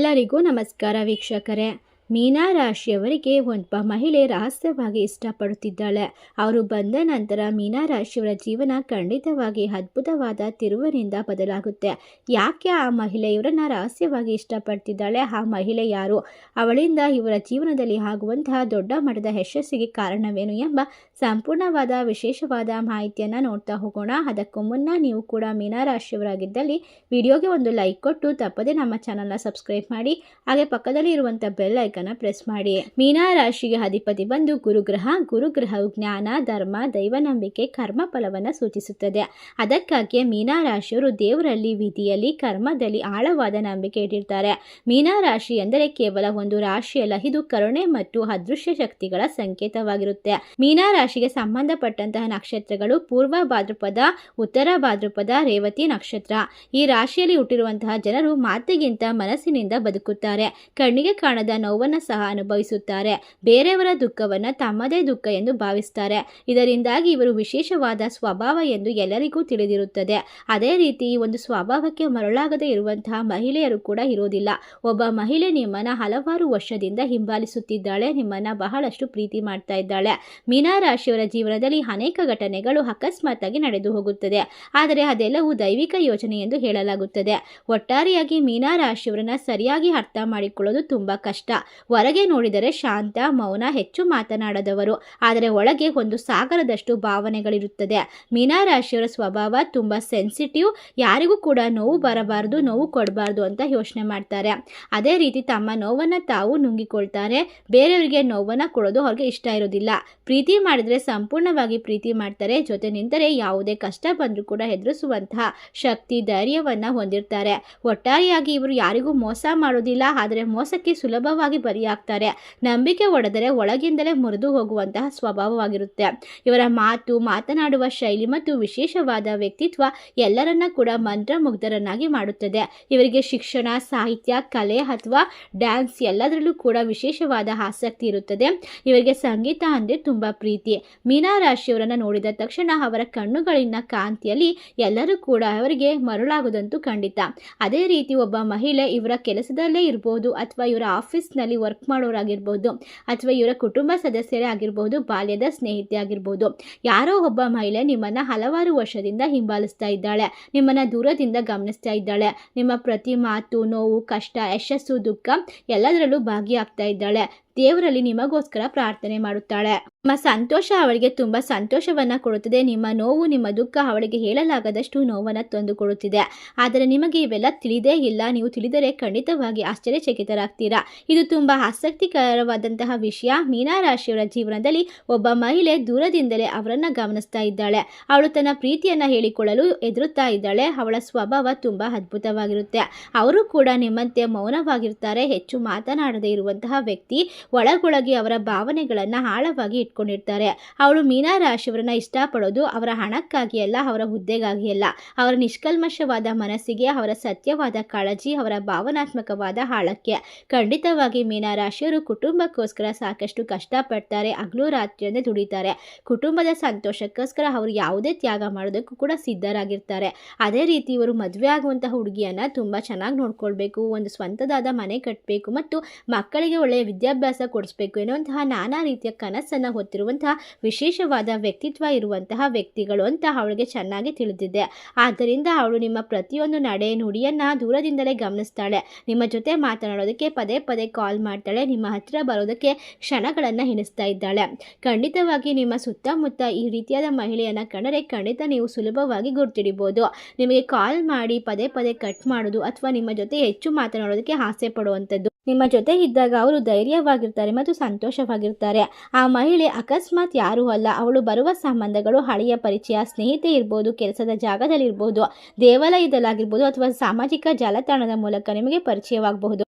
ಎಲ್ಲರಿಗೂ ನಮಸ್ಕಾರ ವೀಕ್ಷಕರೇ. ಮೀನ ರಾಶಿಯವರಿಗೆ ಒಬ್ಬ ಮಹಿಳೆ ರಹಸ್ಯವಾಗಿ ಇಷ್ಟಪಡುತ್ತಿದ್ದಾಳೆ. ಅವರು ಬಂದ ನಂತರ ಮೀನ ರಾಶಿಯವರ ಜೀವನ ಖಂಡಿತವಾಗಿ ಅದ್ಭುತವಾದ ತಿರುವಿನಿಂದ ಬದಲಾಗುತ್ತೆ. ಯಾಕೆ ಆ ಮಹಿಳೆ ಇವರನ್ನ ರಹಸ್ಯವಾಗಿ ಇಷ್ಟಪಡ್ತಿದ್ದಾಳೆ? ಆ ಮಹಿಳೆ ಯಾರು? ಅವಳಿಂದ ಇವರ ಜೀವನದಲ್ಲಿ ಆಗುವಂತಹ ದೊಡ್ಡ ಮಟ್ಟದ ಯಶಸ್ಸಿಗೆ ಕಾರಣವೇನು ಎಂಬ ಸಂಪೂರ್ಣವಾದ ವಿಶೇಷವಾದ ಮಾಹಿತಿಯನ್ನು ನೋಡ್ತಾ ಹೋಗೋಣ. ಅದಕ್ಕೂ ಮುನ್ನ ನೀವು ಕೂಡ ಮೀನ ರಾಶಿಯವರಾಗಿದ್ದಲ್ಲಿ ವಿಡಿಯೋಗೆ ಒಂದು ಲೈಕ್ ಕೊಟ್ಟು ತಪ್ಪದೆ ನಮ್ಮ ಚಾನಲ್ನ ಸಬ್ಸ್ಕ್ರೈಬ್ ಮಾಡಿ, ಹಾಗೆ ಪಕ್ಕದಲ್ಲಿ ಇರುವಂಥ ಬೆಲ್ ಐಕನ್ ಪ್ರೆಸ್ ಮಾಡಿ. ಮೀನ ರಾಶಿಗೆ ಅಧಿಪತಿ ಬಂದು ಗುರುಗ್ರಹ. ಗುರುಗ್ರಹವು ಜ್ಞಾನ, ಧರ್ಮ, ದೈವ ನಂಬಿಕೆ, ಕರ್ಮ ಫಲವನ್ನು ಸೂಚಿಸುತ್ತದೆ. ಅದಕ್ಕಾಗಿ ಮೀನ ರಾಶಿಯವರು ದೇವರಲ್ಲಿ, ವಿಧಿಯಲ್ಲಿ, ಕರ್ಮದಲ್ಲಿ ಆಳವಾದ ನಂಬಿಕೆ ಇಟ್ಟಿರ್ತಾರೆ. ಮೀನ ರಾಶಿ ಎಂದರೆ ಕೇವಲ ಒಂದು ರಾಶಿಯಲ್ಲ, ಇದು ಕರುಣೆ ಮತ್ತು ಅದೃಶ್ಯ ಶಕ್ತಿಗಳ ಸಂಕೇತವಾಗಿರುತ್ತೆ. ಮೀನ ರಾಶಿಗೆ ಸಂಬಂಧಪಟ್ಟಂತಹ ನಕ್ಷತ್ರಗಳು ಪೂರ್ವ ಭಾದ್ರಪದ, ಉತ್ತರ ಭಾದ್ರಪದ, ರೇವತಿ ನಕ್ಷತ್ರ. ಈ ರಾಶಿಯಲ್ಲಿ ಹುಟ್ಟಿರುವಂತಹ ಜನರು ಮಾತಿಗಿಂತ ಮನಸ್ಸಿನಿಂದ ಬದುಕುತ್ತಾರೆ. ಕಣ್ಣಿಗೆ ಕಾಣದ ನೋವನ್ನು ಸಹ ಅನುಭವಿಸುತ್ತಾರೆ. ಬೇರೆಯವರ ದುಃಖವನ್ನು ತಮ್ಮದೇ ದುಃಖ ಎಂದು ಭಾವಿಸುತ್ತಾರೆ. ಇದರಿಂದಾಗಿ ಇವರು ವಿಶೇಷವಾದ ಸ್ವಭಾವ ಎಂದು ಎಲ್ಲರಿಗೂ ತಿಳಿದಿರುತ್ತದೆ. ಅದೇ ರೀತಿ ಈ ಒಂದು ಸ್ವಭಾವಕ್ಕೆ ಮರಳಾಗದೇ ಇರುವಂತಹ ಮಹಿಳೆಯರು ಕೂಡ ಇರೋದಿಲ್ಲ. ಒಬ್ಬ ಮಹಿಳೆ ನಿಮ್ಮನ್ನ ಹಲವಾರು ವರ್ಷದಿಂದ ಹಿಂಬಾಲಿಸುತ್ತಿದ್ದಾಳೆ, ನಿಮ್ಮನ್ನ ಬಹಳಷ್ಟು ಪ್ರೀತಿ ಮಾಡ್ತಾ ಇದ್ದಾಳೆ. ಮೀನ ರಾಶಿಯವರ ಜೀವನದಲ್ಲಿ ಅನೇಕ ಘಟನೆಗಳು ಅಕಸ್ಮಾತ್ ಆಗಿ ನಡೆದು ಹೋಗುತ್ತದೆ. ಆದರೆ ಅದೆಲ್ಲವೂ ದೈವಿಕ ಯೋಜನೆ ಎಂದು ಹೇಳಲಾಗುತ್ತದೆ. ಒಟ್ಟಾರೆಯಾಗಿ ಮೀನ ರಾಶಿಯವರನ್ನ ಸರಿಯಾಗಿ ಅರ್ಥ ಮಾಡಿಕೊಳ್ಳೋದು ತುಂಬಾ ಕಷ್ಟ. ಹೊರಗೆ ನೋಡಿದರೆ ಶಾಂತ, ಮೌನ, ಹೆಚ್ಚು ಮಾತನಾಡದವರು, ಆದರೆ ಒಳಗೆ ಒಂದು ಸಾಗರದಷ್ಟು ಭಾವನೆಗಳಿರುತ್ತದೆ. ಮೀನ ರಾಶಿಯವರ ಸ್ವಭಾವ ತುಂಬಾ ಸೆನ್ಸಿಟಿವ್. ಯಾರಿಗೂ ಕೂಡ ನೋವು ಬರಬಾರದು, ನೋವು ಕೊಡಬಾರ್ದು ಅಂತ ಯೋಚನೆ ಮಾಡ್ತಾರೆ. ಅದೇ ರೀತಿ ತಮ್ಮ ನೋವನ್ನು ತಾವು ನುಂಗಿಕೊಳ್ತಾರೆ. ಬೇರೆಯವರಿಗೆ ನೋವನ್ನು ಕೊಡೋದು ಅವ್ರಿಗೆ ಇಷ್ಟ ಇರೋದಿಲ್ಲ. ಪ್ರೀತಿ ಮಾಡಿದರೆ ಸಂಪೂರ್ಣವಾಗಿ ಪ್ರೀತಿ ಮಾಡ್ತಾರೆ. ಜೊತೆ ನಿಂತರೆ ಯಾವುದೇ ಕಷ್ಟ ಬಂದರೂ ಕೂಡ ಎದುರಿಸುವಂತಹ ಶಕ್ತಿ, ಧೈರ್ಯವನ್ನ ಹೊಂದಿರ್ತಾರೆ. ಒಟ್ಟಾರೆಯಾಗಿ ಇವರು ಯಾರಿಗೂ ಮೋಸ ಮಾಡೋದಿಲ್ಲ, ಆದರೆ ಮೋಸಕ್ಕೆ ಸುಲಭವಾಗಿ ಬಲಿಯಾಗ್ತಾರೆ. ನಂಬಿಕೆ ಒಡೆದರೆ ಒಳಗಿಂದಲೇ ಮುರಿದು ಹೋಗುವಂತಹ ಸ್ವಭಾವವಾಗಿರುತ್ತೆ. ಇವರ ಮಾತು, ಮಾತನಾಡುವ ಶೈಲಿ ಮತ್ತು ವಿಶೇಷವಾದ ವ್ಯಕ್ತಿತ್ವ ಎಲ್ಲರನ್ನ ಕೂಡ ಮಂತ್ರಮುಗ್ಧರನ್ನಾಗಿ ಮಾಡುತ್ತದೆ. ಇವರಿಗೆ ಶಿಕ್ಷಣ, ಸಾಹಿತ್ಯ, ಕಲೆ ಅಥವಾ ಡ್ಯಾನ್ಸ್ ಎಲ್ಲದರಲ್ಲೂ ಕೂಡ ವಿಶೇಷವಾದ ಆಸಕ್ತಿ ಇರುತ್ತದೆ. ಇವರಿಗೆ ಸಂಗೀತ ಅಂದರೆ ತುಂಬಾ ಪ್ರೀತಿ. ಮೀನ ರಾಶಿಯವರನ್ನ ನೋಡಿದ ತಕ್ಷಣ ಅವರ ಕಣ್ಣುಗಳಿನ ಕಾಂತಿಯಲ್ಲಿ ಎಲ್ಲರೂ ಕೂಡ ಅವರಿಗೆ ಮರುಳಾಗುವುದಂತೂ ಖಂಡಿತ. ಅದೇ ರೀತಿ ಒಬ್ಬ ಮಹಿಳೆ ಇವರ ಕೆಲಸದಲ್ಲೇ ಇರಬಹುದು, ಅಥವಾ ಇವರ ಆಫೀಸ್ನಲ್ಲಿ ವರ್ಕ್ ಮಾಡೋರಾಗಿರ್ಬೋದು, ಅಥವಾ ಇವರ ಕುಟುಂಬ ಸದಸ್ಯರೇ ಆಗಿರ್ಬೋದು, ಬಾಲ್ಯದ ಸ್ನೇಹಿತೆ ಆಗಿರ್ಬೋದು, ಯಾರೋ ಒಬ್ಬ ಮಹಿಳೆ ನಿಮ್ಮನ್ನ ಹಲವಾರು ವರ್ಷದಿಂದ ಹಿಂಬಾಲಿಸ್ತಾ ಇದ್ದಾಳೆ, ನಿಮ್ಮನ್ನ ದೂರದಿಂದ ಗಮನಿಸ್ತಾ ಇದ್ದಾಳೆ. ನಿಮ್ಮ ಪ್ರತಿ ಮಾತು, ನೋವು, ಕಷ್ಟ, ಯಶಸ್ಸು, ದುಃಖ ಎಲ್ಲದರಲ್ಲೂ ಭಾಗಿಯಾಗ್ತಾ ಇದ್ದಾಳೆ. ದೇವರಲ್ಲಿ ನಿಮಗೋಸ್ಕರ ಪ್ರಾರ್ಥನೆ ಮಾಡುತ್ತಾಳೆ. ನಿಮ್ಮ ಸಂತೋಷ ಅವಳಿಗೆ ತುಂಬಾ ಸಂತೋಷವನ್ನ ಕೊಡುತ್ತದೆ. ನಿಮ್ಮ ನೋವು, ನಿಮ್ಮ ದುಃಖ ಅವಳಿಗೆ ಹೇಳಲಾಗದಷ್ಟು ನೋವನ್ನು ತಂದು ಕೊಡುತ್ತಿದೆ. ಆದರೆ ನಿಮಗೆ ಇವೆಲ್ಲ ತಿಳಿದೇ ಇಲ್ಲ. ನೀವು ತಿಳಿದರೆ ಖಂಡಿತವಾಗಿ ಆಶ್ಚರ್ಯಚಕಿತರಾಗ್ತೀರಾ. ಇದು ತುಂಬಾ ಆಸಕ್ತಿಕರವಾದಂತಹ ವಿಷಯ. ಮೀನ ರಾಶಿಯವರ ಜೀವನದಲ್ಲಿ ಒಬ್ಬ ಮಹಿಳೆ ದೂರದಿಂದಲೇ ಅವರನ್ನ ಗಮನಿಸ್ತಾ ಇದ್ದಾಳೆ. ಅವಳು ತನ್ನ ಪ್ರೀತಿಯನ್ನ ಹೇಳಿಕೊಳ್ಳಲು ಎದುರುತ್ತಾ ಇದ್ದಾಳೆ. ಅವಳ ಸ್ವಭಾವ ತುಂಬಾ ಅದ್ಭುತವಾಗಿರುತ್ತೆ. ಅವರು ಕೂಡ ನಿಮ್ಮಂತೆ ಮೌನವಾಗಿರ್ತಾರೆ. ಹೆಚ್ಚು ಮಾತನಾಡದೇ ಇರುವಂತಹ ವ್ಯಕ್ತಿ. ಒಳಗೊಳಗೆ ಅವರ ಭಾವನೆಗಳನ್ನು ಆಳವಾಗಿ ಇಟ್ಕೊಂಡಿರ್ತಾರೆ. ಅವಳು ಮೀನ ರಾಶಿಯವರನ್ನ ಇಷ್ಟಪಡೋದು ಅವರ ಹಣಕ್ಕಾಗಿ ಅಲ್ಲ, ಅವರ ಹುದ್ದೆಗಾಗಿ ಅಲ್ಲ. ಅವರ ನಿಷ್ಕಲ್ಮಶವಾದ ಮನಸ್ಸಿಗೆ, ಅವರ ಸತ್ಯವಾದ ಕಾಳಜಿ, ಅವರ ಭಾವನಾತ್ಮಕವಾದ ಆಳಕ್ಕೆ. ಖಂಡಿತವಾಗಿ ಮೀನ ರಾಶಿಯವರು ಕುಟುಂಬಕ್ಕೋಸ್ಕರ ಸಾಕಷ್ಟು ಕಷ್ಟಪಡ್ತಾರೆ. ಹಗಲು ರಾತ್ರಿಯಂದೇ ದುಡಿತಾರೆ. ಕುಟುಂಬದ ಸಂತೋಷಕ್ಕೋಸ್ಕರ ಅವರು ಯಾವುದೇ ತ್ಯಾಗ ಮಾಡೋದಕ್ಕೂ ಕೂಡ ಸಿದ್ಧರಾಗಿರ್ತಾರೆ. ಅದೇ ರೀತಿ ಇವರು ಮದುವೆ ಆಗುವಂತಹ ಹುಡುಗಿಯನ್ನ ತುಂಬಾ ಚೆನ್ನಾಗಿ ನೋಡ್ಕೊಳ್ಬೇಕು, ಒಂದು ಸ್ವಂತದಾದ ಮನೆ ಕಟ್ಟಬೇಕು ಮತ್ತು ಮಕ್ಕಳಿಗೆ ಒಳ್ಳೆಯ ವಿದ್ಯಾಭ್ಯಾಸ ಕೊಡಿಸಬೇಕು ಎನ್ನುವಂತಹ ನಾನಾ ರೀತಿಯ ಕನಸನ್ನು ಹೊತ್ತಿರುವಂತಹ ವಿಶೇಷವಾದ ವ್ಯಕ್ತಿತ್ವ ಇರುವಂತಹ ವ್ಯಕ್ತಿಗಳು ಅಂತ ಅವಳಿಗೆ ಚೆನ್ನಾಗಿ ತಿಳಿದಿದೆ. ಆದ್ದರಿಂದ ಅವಳು ನಿಮ್ಮ ಪ್ರತಿಯೊಂದು ನಡೆ ನುಡಿಯನ್ನ ದೂರದಿಂದಲೇ ಗಮನಿಸ್ತಾಳೆ. ನಿಮ್ಮ ಜೊತೆ ಮಾತನಾಡೋದಕ್ಕೆ ಪದೇ ಪದೇ ಕಾಲ್ ಮಾಡ್ತಾಳೆ. ನಿಮ್ಮ ಹತ್ತಿರ ಬರೋದಕ್ಕೆ ಕ್ಷಣಗಳನ್ನು ಎಣಿಸ್ತಾ ಇದ್ದಾಳೆ. ಖಂಡಿತವಾಗಿ ನಿಮ್ಮ ಸುತ್ತಮುತ್ತ ಈ ರೀತಿಯಾದ ಮಹಿಳೆಯನ್ನ ಕಂಡರೆ ಖಂಡಿತ ನೀವು ಸುಲಭವಾಗಿ ಗುರ್ತಿಡಿಬಹುದು. ನಿಮಗೆ ಕಾಲ್ ಮಾಡಿ ಪದೇ ಪದೇ ಕಟ್ ಮಾಡೋದು ಅಥವಾ ನಿಮ್ಮ ಜೊತೆ ಹೆಚ್ಚು ಮಾತನಾಡೋದಕ್ಕೆ ಆಸೆ ಪಡುವಂಥದ್ದು. ನಿಮ್ಮ ಜೊತೆ ಇದ್ದಾಗ ಅವರು ಧೈರ್ಯವಾಗಿರ್ತಾರೆ ಮತ್ತು ಸಂತೋಷವಾಗಿರ್ತಾರೆ. ಆ ಮಹಿಳೆ ಅಕಸ್ಮಾತ್ ಯಾರೂ ಅಲ್ಲ. ಅವಳು ಬರುವ ಸಂಬಂಧಗಳು ಹಳೆಯ ಪರಿಚಯ, ಸ್ನೇಹಿತೆ ಇರ್ಬೋದು, ಕೆಲಸದ ಜಾಗದಲ್ಲಿರ್ಬೋದು, ದೇವಾಲಯದಲ್ಲಾಗಿರ್ಬೋದು, ಅಥವಾ ಸಾಮಾಜಿಕ ಜಾಲತಾಣದ ಮೂಲಕ ನಿಮಗೆ ಪರಿಚಯವಾಗಬಹುದು.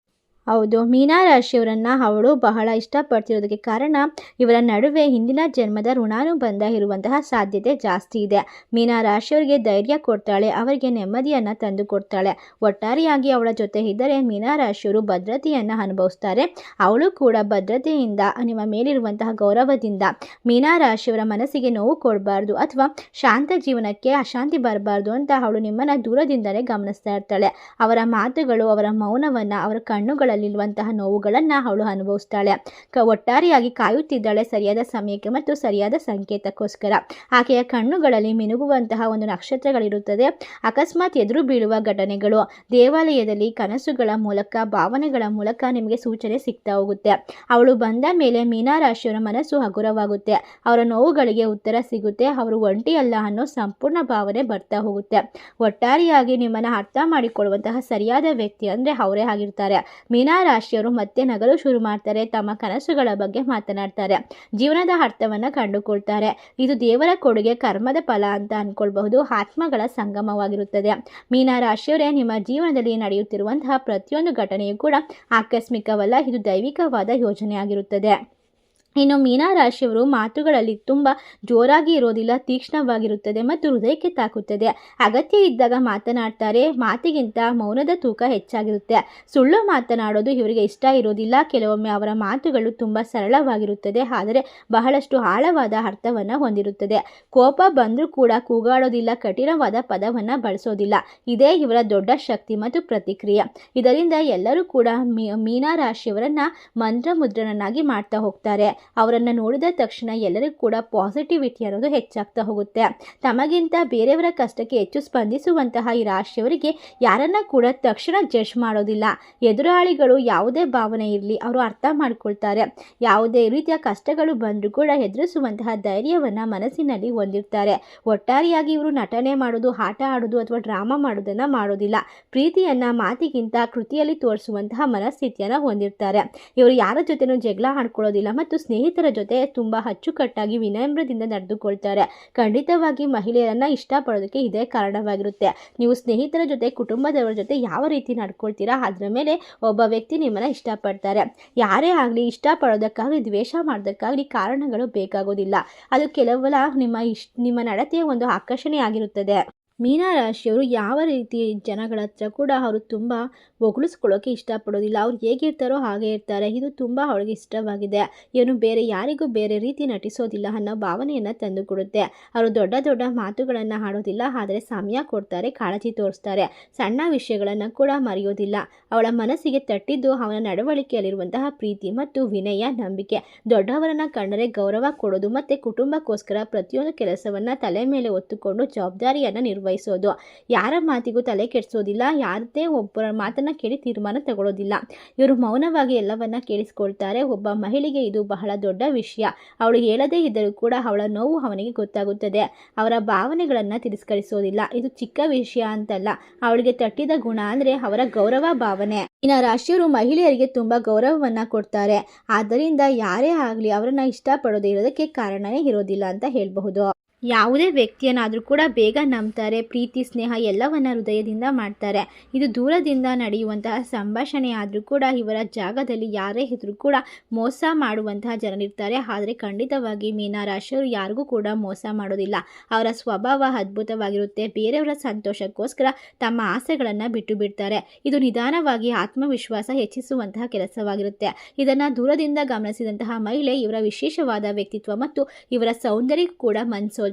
ಹೌದು, ಮೀನಾ ರಾಶಿಯವರನ್ನು ಅವಳು ಬಹಳ ಇಷ್ಟಪಡ್ತಿರೋದಕ್ಕೆ ಕಾರಣ ಇವರ ನಡುವೆ ಹಿಂದಿನ ಜನ್ಮದ ಋಣಾನುಬಂಧ ಇರುವಂತಹ ಸಾಧ್ಯತೆ ಜಾಸ್ತಿ ಇದೆ. ಮೀನಾ ರಾಶಿಯವರಿಗೆ ಧೈರ್ಯ ಕೊಡ್ತಾಳೆ, ಅವರಿಗೆ ನೆಮ್ಮದಿಯನ್ನು ತಂದು ಕೊಡ್ತಾಳೆ. ಒಟ್ಟಾರೆಯಾಗಿ ಅವಳ ಜೊತೆ ಇದ್ದರೆ ಮೀನಾ ರಾಶಿಯವರು ಭದ್ರತೆಯನ್ನು ಅನುಭವಿಸ್ತಾರೆ. ಅವಳು ಕೂಡ ಭದ್ರತೆಯಿಂದ ನಿಮ್ಮ ಮೇಲಿರುವಂತಹ ಗೌರವದಿಂದ ಮೀನಾ ರಾಶಿಯವರ ಮನಸ್ಸಿಗೆ ನೋವು ಕೊಡಬಾರ್ದು ಅಥವಾ ಶಾಂತ ಜೀವನಕ್ಕೆ ಅಶಾಂತಿ ಬರಬಾರ್ದು ಅಂತ ಅವಳು ನಿಮ್ಮನ್ನು ದೂರದಿಂದಲೇ ಗಮನಿಸ್ತಾ ಇರ್ತಾಳೆ. ಅವರ ಮಾತುಗಳು, ಅವರ ಮೌನವನ್ನು, ಅವರ ಕಣ್ಣುಗಳಲ್ಲಿರುವಂತಹ ನೋವುಗಳನ್ನು ಅವಳು ಅನುಭವಿಸ್ತಾಳೆ. ಒಟ್ಟಾರೆಯಾಗಿ ಕಾಯುತ್ತಿದ್ದಾಳೆ ಸರಿಯಾದ ಸಮಯಕ್ಕೆ ಮತ್ತು ಸರಿಯಾದ ಸಂಕೇತಕ್ಕೋಸ್ಕರ. ಆಕೆಯ ಕಣ್ಣುಗಳಲ್ಲಿ ಮಿನುಗುವಂತಹ ಒಂದು ನಕ್ಷತ್ರಗಳಿರುತ್ತದೆ. ಅಕಸ್ಮಾತ್ ಎದುರು ಬೀಳುವ ಘಟನೆಗಳು ದೇವಾಲಯದಲ್ಲಿ ಕನಸುಗಳ ಮೂಲಕ, ಭಾವನೆಗಳ ಮೂಲಕ ನಿಮಗೆ ಸೂಚನೆ ಸಿಗ್ತಾ ಹೋಗುತ್ತೆ. ಅವಳು ಬಂದ ಮೇಲೆ ಮೀನಾ ರಾಶಿಯವರ ಮನಸ್ಸು ಹಗುರವಾಗುತ್ತೆ. ಅವರ ನೋವುಗಳಿಗೆ ಉತ್ತರ ಸಿಗುತ್ತೆ. ಅವರು ಒಂಟಿಯಲ್ಲ ಅನ್ನೋ ಸಂಪೂರ್ಣ ಭಾವನೆ ಬರ್ತಾ ಹೋಗುತ್ತೆ. ಒಟ್ಟಾರೆಯಾಗಿ ನಿಮ್ಮನ್ನು ಅರ್ಥ ಮಾಡಿಕೊಳ್ಳುವಂತಹ ಸರಿಯಾದ ವ್ಯಕ್ತಿ ಅಂದರೆ ಅವರೇ ಆಗಿರ್ತಾರೆ. ಮೀನಾ ರಾಶಿಯವರು ಮತ್ತೆ ನಗಲು ಶುರು ಮಾಡ್ತಾರೆ. ತಮ್ಮ ಕನಸುಗಳ ಬಗ್ಗೆ ಮಾತನಾಡ್ತಾರೆ. ಜೀವನದ ಅರ್ಥವನ್ನು ಕಂಡುಕೊಳ್ತಾರೆ. ಇದು ದೇವರ ಕೊಡುಗೆ, ಕರ್ಮದ ಫಲ ಅಂತ ಅನ್ಕೊಳ್ಬಹುದು. ಆತ್ಮಗಳ ಸಂಗಮವಾಗಿರುತ್ತದೆ. ಮೀನಾ ರಾಶಿಯವರೇ, ನಿಮ್ಮ ಜೀವನದಲ್ಲಿ ನಡೆಯುತ್ತಿರುವಂತಹ ಪ್ರತಿಯೊಂದು ಘಟನೆಯೂ ಕೂಡ ಆಕಸ್ಮಿಕವಲ್ಲ, ಇದು ದೈವಿಕವಾದ ಯೋಜನೆ ಆಗಿರುತ್ತದೆ. ಇನ್ನು ಮೀನಾ ರಾಶಿಯವರು ಮಾತುಗಳಲ್ಲಿ ತುಂಬ ಜೋರಾಗಿ ಇರೋದಿಲ್ಲ, ತೀಕ್ಷ್ಣವಾಗಿರುತ್ತದೆ ಮತ್ತು ಹೃದಯಕ್ಕೆ ತಾಕುತ್ತದೆ. ಅಗತ್ಯ ಇದ್ದಾಗ ಮಾತನಾಡ್ತಾರೆ. ಮಾತಿಗಿಂತ ಮೌನದ ತೂಕ ಹೆಚ್ಚಾಗಿರುತ್ತೆ. ಸುಳ್ಳು ಮಾತನಾಡೋದು ಇವರಿಗೆ ಇಷ್ಟ ಇರೋದಿಲ್ಲ. ಕೆಲವೊಮ್ಮೆ ಅವರ ಮಾತುಗಳು ತುಂಬ ಸರಳವಾಗಿರುತ್ತದೆ, ಆದರೆ ಬಹಳಷ್ಟು ಆಳವಾದ ಅರ್ಥವನ್ನು ಹೊಂದಿರುತ್ತದೆ. ಕೋಪ ಬಂದರೂ ಕೂಡ ಕೂಗಾಡೋದಿಲ್ಲ, ಕಠಿಣವಾದ ಪದವನ್ನು ಬಳಸೋದಿಲ್ಲ. ಇದೇ ಇವರ ದೊಡ್ಡ ಶಕ್ತಿ ಮತ್ತು ಪ್ರತಿಕ್ರಿಯೆ. ಇದರಿಂದ ಎಲ್ಲರೂ ಕೂಡ ಮೀನಾ ರಾಶಿಯವರನ್ನು ಮಂತ್ರಮುದ್ರನನ್ನಾಗಿ ಮಾಡ್ತಾ ಹೋಗ್ತಾರೆ. ಅವರನ್ನು ನೋಡಿದ ತಕ್ಷಣ ಎಲ್ಲರಿಗೂ ಕೂಡ ಪಾಸಿಟಿವಿಟಿ ಅನ್ನೋದು ಹೆಚ್ಚಾಗ್ತಾ ಹೋಗುತ್ತೆ. ತಮಗಿಂತ ಬೇರೆಯವರ ಕಷ್ಟಕ್ಕೆ ಹೆಚ್ಚು ಸ್ಪಂದಿಸುವಂತಹ ಈ ರಾಶಿಯವರಿಗೆ ಯಾರನ್ನ ಕೂಡ ತಕ್ಷಣ ಜಡ್ಜ್ ಮಾಡೋದಿಲ್ಲ. ಎದುರಾಳಿಗಳು ಯಾವುದೇ ಭಾವನೆ ಇರಲಿ ಅವರು ಅರ್ಥ ಮಾಡ್ಕೊಳ್ತಾರೆ. ಯಾವುದೇ ರೀತಿಯ ಕಷ್ಟಗಳು ಬಂದರೂ ಕೂಡ ಎದುರಿಸುವಂತಹ ಧೈರ್ಯವನ್ನು ಮನಸ್ಸಿನಲ್ಲಿ ಹೊಂದಿರ್ತಾರೆ. ಒಟ್ಟಾರೆಯಾಗಿ ಇವರು ನಟನೆ ಮಾಡೋದು, ಆಟ ಆಡೋದು ಅಥವಾ ಡ್ರಾಮಾ ಮಾಡೋದನ್ನು ಮಾಡೋದಿಲ್ಲ. ಪ್ರೀತಿಯನ್ನು ಮಾತಿಗಿಂತ ಕೃತಿಯಲ್ಲಿ ತೋರಿಸುವಂತಹ ಮನಸ್ಥಿತಿಯನ್ನು ಹೊಂದಿರ್ತಾರೆ. ಇವರು ಯಾರ ಜೊತೆನೂ ಜಗಳ ಆಡ್ಕೊಳ್ಳೋದಿಲ್ಲ ಮತ್ತು ಸ್ನೇಹಿತರ ಜೊತೆ ತುಂಬ ಅಚ್ಚುಕಟ್ಟಾಗಿ ವಿನಮ್ರದಿಂದ ನಡೆದುಕೊಳ್ತಾರೆ. ಖಂಡಿತವಾಗಿ ಮಹಿಳೆಯರನ್ನು ಇಷ್ಟಪಡೋದಕ್ಕೆ ಇದೇ ಕಾರಣವಾಗಿರುತ್ತೆ. ನೀವು ಸ್ನೇಹಿತರ ಜೊತೆ, ಕುಟುಂಬದವರ ಜೊತೆ ಯಾವ ರೀತಿ ನಡ್ಕೊಳ್ತೀರಾ ಅದರ ಮೇಲೆ ಒಬ್ಬ ವ್ಯಕ್ತಿ ನಿಮ್ಮನ್ನು ಇಷ್ಟಪಡ್ತಾರೆ. ಯಾರೇ ಆಗಲಿ ಇಷ್ಟಪಡೋದಕ್ಕಾಗಲಿ ದ್ವೇಷ ಮಾಡೋದಕ್ಕಾಗಲಿ ಕಾರಣಗಳು ಬೇಕಾಗೋದಿಲ್ಲ. ಅದು ಕೇವಲ ನಿಮ್ಮ ನಡತೆಯ ಒಂದು ಆಕರ್ಷಣೆ ಆಗಿರುತ್ತದೆ. ಮೀನಾ ರಾಶಿಯವರು ಯಾವ ರೀತಿ ಜನಗಳ ಹತ್ರ ಕೂಡ ಅವರು ತುಂಬ ಹೊಗಳಿಸ್ಕೊಳ್ಳೋಕೆ ಇಷ್ಟಪಡೋದಿಲ್ಲ. ಅವ್ರು ಹೇಗಿರ್ತಾರೋ ಹಾಗೆ ಇರ್ತಾರೆ. ಇದು ತುಂಬ ಅವಳಿಗೆ ಇಷ್ಟವಾಗಿದೆ. ಇವನು ಬೇರೆ ಯಾರಿಗೂ ಬೇರೆ ರೀತಿ ನಟಿಸೋದಿಲ್ಲ ಅನ್ನೋ ಭಾವನೆಯನ್ನು ತಂದು ಕೊಡುತ್ತೆ. ಅವರು ದೊಡ್ಡ ದೊಡ್ಡ ಮಾತುಗಳನ್ನು ಆಡೋದಿಲ್ಲ, ಆದರೆ ಸಮಯ ಕೊಡ್ತಾರೆ, ಕಾಳಜಿ ತೋರಿಸ್ತಾರೆ. ಸಣ್ಣ ವಿಷಯಗಳನ್ನು ಕೂಡ ಮರೆಯೋದಿಲ್ಲ. ಅವಳ ಮನಸ್ಸಿಗೆ ತಟ್ಟಿದ್ದು ಅವನ ನಡವಳಿಕೆಯಲ್ಲಿರುವಂತಹ ಪ್ರೀತಿ ಮತ್ತು ವಿನಯ, ನಂಬಿಕೆ. ದೊಡ್ಡವರನ್ನು ಕಂಡರೆ ಗೌರವ ಕೊಡೋದು ಮತ್ತು ಕುಟುಂಬಕ್ಕೋಸ್ಕರ ಪ್ರತಿಯೊಂದು ಕೆಲಸವನ್ನು ತಲೆ ಮೇಲೆ ಹೊತ್ತುಕೊಂಡು ಜವಾಬ್ದಾರಿಯನ್ನು ನಿರ್ವಹಿಸೋದು. ಯಾರ ಮಾತಿಗೂ ತಲೆ ಕೆಡಿಸೋದಿಲ್ಲ. ಯಾರದೇ ಒಬ್ಬರ ಮಾತನ್ನು ಕೇಳಿ ತೀರ್ಮಾನ ತಗೊಳ್ಳೋದಿಲ್ಲ. ಇವರು ಮೌನವಾಗಿ ಎಲ್ಲವನ್ನ ಕೇಳಿಸ್ಕೊಳ್ತಾರೆ. ಒಬ್ಬ ಮಹಿಳೆಗೆ ಇದು ಬಹಳ ದೊಡ್ಡ ವಿಷಯ. ಅವಳು ಹೇಳದೇ ಇದ್ದರೂ ಕೂಡ ಅವಳ ನೋವು ಅವನಿಗೆ ಗೊತ್ತಾಗುತ್ತದೆ. ಅವರ ಭಾವನೆಗಳನ್ನು ತಿರಸ್ಕರಿಸೋದಿಲ್ಲ. ಇದು ಚಿಕ್ಕ ವಿಷಯ ಅಂತಲ್ಲ. ಅವಳಿಗೆ ತಟ್ಟಿದ ಗುಣ ಅಂದರೆ ಅವರ ಗೌರವ ಭಾವನೆ. ಇನ್ನು ರಾಶಿಯವರು ಮಹಿಳೆಯರಿಗೆ ತುಂಬ ಗೌರವವನ್ನು ಕೊಡ್ತಾರೆ. ಆದ್ದರಿಂದ ಯಾರೇ ಆಗಲಿ ಅವರನ್ನು ಇಷ್ಟಪಡೋದೇ ಇರೋದಕ್ಕೆ ಕಾರಣನೇ ಇರೋದಿಲ್ಲ ಅಂತ ಹೇಳಬಹುದು. ಯಾವುದೇ ವ್ಯಕ್ತಿಯನ್ನಾದರೂ ಕೂಡ ಬೇಗ ನಂಬ್ತಾರೆ. ಪ್ರೀತಿ, ಸ್ನೇಹ ಎಲ್ಲವನ್ನ ಹೃದಯದಿಂದ ಮಾಡ್ತಾರೆ. ಇದು ದೂರದಿಂದ ನಡೆಯುವಂತಹ ಸಂಭಾಷಣೆ ಆದರೂ ಕೂಡ ಇವರ ಜಾಗದಲ್ಲಿ ಯಾರೇ ಇದ್ರೂ ಕೂಡ ಮೋಸ ಮಾಡುವಂತಹ ಜನರಿರ್ತಾರೆ. ಆದರೆ ಖಂಡಿತವಾಗಿ ಮೀನಾ ರಾಶಿಯವರು ಯಾರಿಗೂ ಕೂಡ ಮೋಸ ಮಾಡೋದಿಲ್ಲ. ಅವರ ಸ್ವಭಾವ ಅದ್ಭುತವಾಗಿರುತ್ತೆ. ಬೇರೆಯವರ ಸಂತೋಷಕ್ಕೋಸ್ಕರ ತಮ್ಮ ಆಸೆಗಳನ್ನು ಬಿಟ್ಟು ಬಿಡ್ತಾರೆ. ಇದು ನಿಧಾನವಾಗಿ ಆತ್ಮವಿಶ್ವಾಸ ಹೆಚ್ಚಿಸುವಂತಹ ಕೆಲಸವಾಗಿರುತ್ತೆ. ಇದನ್ನು ದೂರದಿಂದ ಗಮನಿಸಿದಂತಹ ಮಹಿಳೆ ಇವರ ವಿಶೇಷವಾದ ವ್ಯಕ್ತಿತ್ವ ಮತ್ತು ಇವರ ಸೌಂದರ್ಯ ಕೂಡ ಮನಸೋಲ್ತಾರೆ.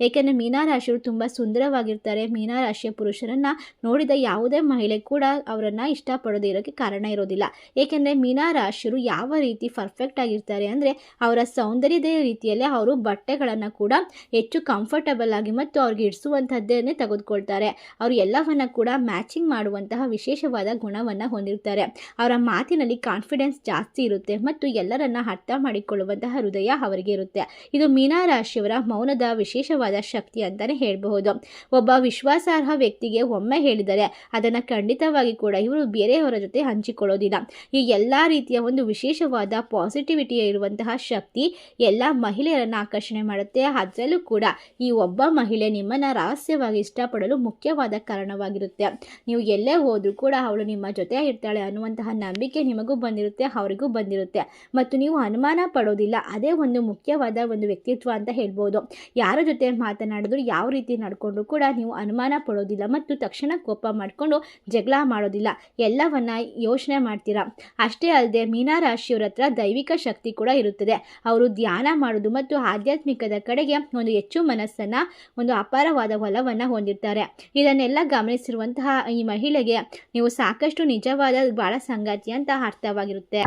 ಏಕೆಂದರೆ ಮೀನಾ ರಾಶಿಯವರು ತುಂಬ ಸುಂದರವಾಗಿರ್ತಾರೆ. ಮೀನಾ ರಾಶಿಯ ಪುರುಷರನ್ನ ನೋಡಿದ ಯಾವುದೇ ಮಹಿಳೆ ಕೂಡ ಅವರನ್ನ ಇಷ್ಟಪಡೋದೇ ಇರೋಕ್ಕೆ ಕಾರಣ ಇರೋದಿಲ್ಲ. ಏಕೆಂದರೆ ಮೀನಾ ರಾಶಿಯವರು ಯಾವ ರೀತಿ ಪರ್ಫೆಕ್ಟ್ ಆಗಿರ್ತಾರೆ ಅಂದರೆ ಅವರ ಸೌಂದರ್ಯದ ರೀತಿಯಲ್ಲೇ ಅವರು ಬಟ್ಟೆಗಳನ್ನು ಕೂಡ ಹೆಚ್ಚು ಕಂಫರ್ಟಬಲ್ ಆಗಿ ಮತ್ತು ಅವ್ರಿಗೆ ಇಡಿಸುವಂಥದ್ದನ್ನೇ ತೆಗೆದುಕೊಳ್ತಾರೆ. ಅವರು ಎಲ್ಲವನ್ನ ಕೂಡ ಮ್ಯಾಚಿಂಗ್ ಮಾಡುವಂತಹ ವಿಶೇಷವಾದ ಗುಣವನ್ನು ಹೊಂದಿರ್ತಾರೆ. ಅವರ ಮಾತಿನಲ್ಲಿ ಕಾನ್ಫಿಡೆನ್ಸ್ ಜಾಸ್ತಿ ಇರುತ್ತೆ ಮತ್ತು ಎಲ್ಲರನ್ನ ಅರ್ಥ ಮಾಡಿಕೊಳ್ಳುವಂತಹ ಹೃದಯ ಅವರಿಗೆ ಇರುತ್ತೆ. ಇದು ಮೀನಾ ರಾಶಿಯವರ ಮೌನದ ವಿಶೇಷವಾದ ಶಕ್ತಿ ಅಂತಲೇ ಹೇಳಬಹುದು. ಒಬ್ಬ ವಿಶ್ವಾಸಾರ್ಹ ವ್ಯಕ್ತಿಗೆ ಒಮ್ಮೆ ಹೇಳಿದರೆ ಅದನ್ನು ಖಂಡಿತವಾಗಿ ಕೂಡ ಇವರು ಬೇರೆಯವರ ಜೊತೆ ಹಂಚಿಕೊಳ್ಳೋದಿಲ್ಲ. ಈ ಎಲ್ಲ ರೀತಿಯ ಒಂದು ವಿಶೇಷವಾದ ಪಾಸಿಟಿವಿಟಿ ಇರುವಂತಹ ಶಕ್ತಿ ಎಲ್ಲ ಮಹಿಳೆಯರನ್ನು ಆಕರ್ಷಣೆ ಮಾಡುತ್ತೆ. ಅದರಲ್ಲೂ ಕೂಡ ಈ ಒಬ್ಬ ಮಹಿಳೆ ನಿಮ್ಮನ್ನು ರಹಸ್ಯವಾಗಿ ಇಷ್ಟಪಡಲು ಮುಖ್ಯವಾದ ಕಾರಣವಾಗಿರುತ್ತೆ. ನೀವು ಎಲ್ಲೇ ಹೋದರೂ ಕೂಡ ಅವಳು ನಿಮ್ಮ ಜೊತೆ ಇರ್ತಾಳೆ ಅನ್ನುವಂತಹ ನಂಬಿಕೆ ನಿಮಗೂ ಬಂದಿರುತ್ತೆ, ಅವರಿಗೂ ಬಂದಿರುತ್ತೆ. ಮತ್ತು ನೀವು ಅನುಮಾನ ಪಡೋದಿಲ್ಲ. ಅದೇ ಒಂದು ಮುಖ್ಯವಾದ ಒಂದು ವ್ಯಕ್ತಿತ್ವ ಅಂತ ಹೇಳ್ಬೋದು. ಯಾರ ಜೊತೆ ಮಾತನಾಡಿದ್ರು, ಯಾವ ರೀತಿ ನಡ್ಕೊಂಡ್ರು ಕೂಡ ನೀವು ಅನುಮಾನ ಪಡೋದಿಲ್ಲ ಮತ್ತು ತಕ್ಷಣ ಕೋಪ ಮಾಡಿಕೊಂಡು ಜಗಳ ಮಾಡೋದಿಲ್ಲ. ಎಲ್ಲವನ್ನ ಯೋಚನೆ ಮಾಡ್ತೀರಾ. ಅಷ್ಟೇ ಅಲ್ಲದೆ ಮೀನಾ ರಾಶಿಯವರ ಹತ್ರ ದೈವಿಕ ಶಕ್ತಿ ಕೂಡ ಇರುತ್ತದೆ. ಅವರು ಧ್ಯಾನ ಮಾಡೋದು ಮತ್ತು ಆಧ್ಯಾತ್ಮಿಕದ ಕಡೆಗೆ ಒಂದು ಹೆಚ್ಚು ಮನಸ್ಸನ್ನು, ಒಂದು ಅಪಾರವಾದ ಒಲವನ್ನು ಹೊಂದಿರ್ತಾರೆ. ಇದನ್ನೆಲ್ಲ ಗಮನಿಸಿರುವಂತಹ ಈ ಮಹಿಳೆಗೆ ನೀವು ಸಾಕಷ್ಟು ನಿಜವಾದ ಬಾಳ ಸಂಗಾತಿ ಅಂತ ಅರ್ಥವಾಗಿರುತ್ತೆ.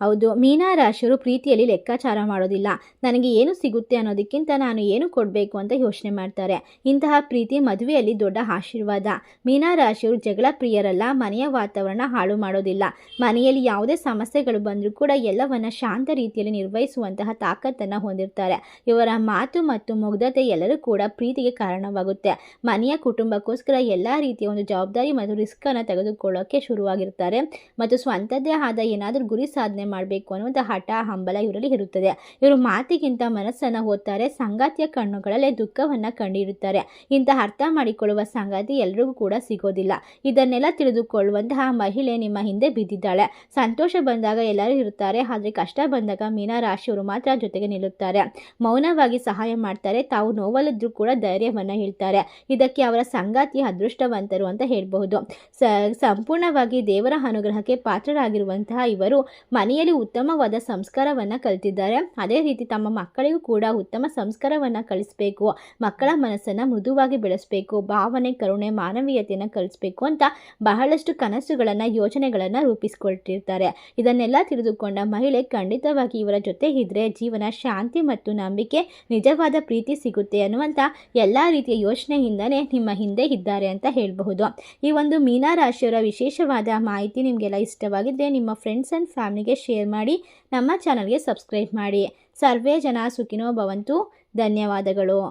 ಹೌದು, ಮೀನಾ ರಾಶಿಯವರು ಪ್ರೀತಿಯಲ್ಲಿ ಲೆಕ್ಕಾಚಾರ ಮಾಡೋದಿಲ್ಲ. ನನಗೆ ಏನು ಸಿಗುತ್ತೆ ಅನ್ನೋದಕ್ಕಿಂತ ನಾನು ಏನು ಕೊಡಬೇಕು ಅಂತ ಯೋಚನೆ ಮಾಡ್ತಾರೆ. ಇಂತಹ ಪ್ರೀತಿ ಮದುವೆಯಲ್ಲಿ ದೊಡ್ಡ ಆಶೀರ್ವಾದ. ಮೀನಾ ರಾಶಿಯವರು ಜಗಳ ಪ್ರಿಯರಲ್ಲ, ಮನೆಯ ವಾತಾವರಣ ಹಾಳು ಮಾಡೋದಿಲ್ಲ. ಮನೆಯಲ್ಲಿ ಯಾವುದೇ ಸಮಸ್ಯೆಗಳು ಬಂದರೂ ಕೂಡ ಎಲ್ಲವನ್ನ ಶಾಂತ ರೀತಿಯಲ್ಲಿ ನಿರ್ವಹಿಸುವಂತಹ ತಾಕತ್ತನ್ನು ಹೊಂದಿರ್ತಾರೆ. ಇವರ ಮಾತು ಮತ್ತು ಮುಗ್ಧತೆ ಎಲ್ಲರೂ ಕೂಡ ಪ್ರೀತಿಗೆ ಕಾರಣವಾಗುತ್ತೆ. ಮನೆಯ ಕುಟುಂಬಕ್ಕೋಸ್ಕರ ಎಲ್ಲ ರೀತಿಯ ಒಂದು ಜವಾಬ್ದಾರಿ ಮತ್ತು ರಿಸ್ಕನ್ನು ತೆಗೆದುಕೊಳ್ಳೋಕೆ ಶುರುವಾಗಿರ್ತಾರೆ ಮತ್ತು ಸ್ವಂತದ್ದೇ ಆದ ಏನಾದರೂ ಗುರಿ ಸಾಧನೆ ಮಾಡಬೇಕು ಅನ್ನುವಂಥ ಹಠ ಹಂಬಲ ಇವರಲ್ಲಿ ಇರುತ್ತದೆ. ಇವರು ಮಾತಿಗಿಂತ ಮನಸ್ಸನ್ನು ಓದ್ತಾರೆ. ಸಂಗಾತಿಯ ಕಣ್ಣುಗಳಲ್ಲೇ ದುಃಖವನ್ನು ಕಂಡಿರುತ್ತಾರೆ. ಇಂತಹ ಅರ್ಥ ಮಾಡಿಕೊಳ್ಳುವ ಸಂಗಾತಿ ಎಲ್ರಿಗೂ ಕೂಡ ಸಿಗೋದಿಲ್ಲ. ಇದನ್ನೆಲ್ಲ ತಿಳಿದುಕೊಳ್ಳುವಂತಹ ಮಹಿಳೆ ನಿಮ್ಮ ಹಿಂದೆ ಬಿದ್ದಿದ್ದಾಳೆ. ಸಂತೋಷ ಬಂದಾಗ ಎಲ್ಲರೂ ಇರುತ್ತಾರೆ, ಆದರೆ ಕಷ್ಟ ಬಂದಾಗ ಮೀನಾ ರಾಶಿಯವರು ಮಾತ್ರ ಜೊತೆಗೆ ನಿಲ್ಲುತ್ತಾರೆ. ಮೌನವಾಗಿ ಸಹಾಯ ಮಾಡ್ತಾರೆ. ತಾವು ನೋವಲ್ಲಿದ್ರೂ ಕೂಡ ಧೈರ್ಯವನ್ನು ಹೇಳ್ತಾರೆ. ಇದಕ್ಕೆ ಅವರ ಸಂಗಾತಿ ಅದೃಷ್ಟವಂತರು ಅಂತ ಹೇಳಬಹುದು. ಸಂಪೂರ್ಣವಾಗಿ ದೇವರ ಅನುಗ್ರಹಕ್ಕೆ ಪಾತ್ರರಾಗಿರುವಂತಹ ಇವರು ಮನೆಯಲ್ಲಿ ಉತ್ತಮವಾದ ಸಂಸ್ಕಾರವನ್ನು ಕಲಿತಿದ್ದಾರೆ. ಅದೇ ರೀತಿ ತಮ್ಮ ಮಕ್ಕಳಿಗೂ ಕೂಡ ಉತ್ತಮ ಸಂಸ್ಕಾರವನ್ನು ಕಲಿಸಬೇಕು, ಮಕ್ಕಳ ಮನಸ್ಸನ್ನು ಮೃದುವಾಗಿ ಬೆಳೆಸಬೇಕು, ಭಾವನೆ, ಕರುಣೆ, ಮಾನವೀಯತೆಯನ್ನು ಕಲಿಸಬೇಕು ಅಂತ ಬಹಳಷ್ಟು ಕನಸುಗಳನ್ನು, ಯೋಜನೆಗಳನ್ನು ರೂಪಿಸಿಕೊಳ್ತಿರ್ತಾರೆ. ಇದನ್ನೆಲ್ಲ ತಿಳಿದುಕೊಂಡ ಮಹಿಳೆ ಖಂಡಿತವಾಗಿ ಇವರ ಜೊತೆ ಇದ್ರೆ ಜೀವನ ಶಾಂತಿ ಮತ್ತು ನಂಬಿಕೆ, ನಿಜವಾದ ಪ್ರೀತಿ ಸಿಗುತ್ತೆ ಅನ್ನುವಂಥ ಎಲ್ಲ ರೀತಿಯ ಯೋಚನೆಯಿಂದನೇ ನಿಮ್ಮ ಹಿಂದೆ ಇದ್ದಾರೆ ಅಂತ ಹೇಳಬಹುದು. ಈ ಒಂದು ಮೀನಾ ರಾಶಿಯವರ ವಿಶೇಷವಾದ ಮಾಹಿತಿ ನಿಮಗೆಲ್ಲ ಇಷ್ಟವಾಗಿದ್ದರೆ ನಿಮ್ಮ ಫ್ರೆಂಡ್ಸ್ ಆ್ಯಂಡ್ ಫ್ಯಾಮಿಲಿಗೆ ಶೇರ್ ಮಾಡಿ. ನಮ್ಮ ಚಾನಲ್ಗೆ ಸಬ್ಸ್ಕ್ರೈಬ್ ಮಾಡಿ. ಸರ್ವೇ ಜನ ಸುಖಿನೋ ಭವಂತು. ಧನ್ಯವಾದಗಳು.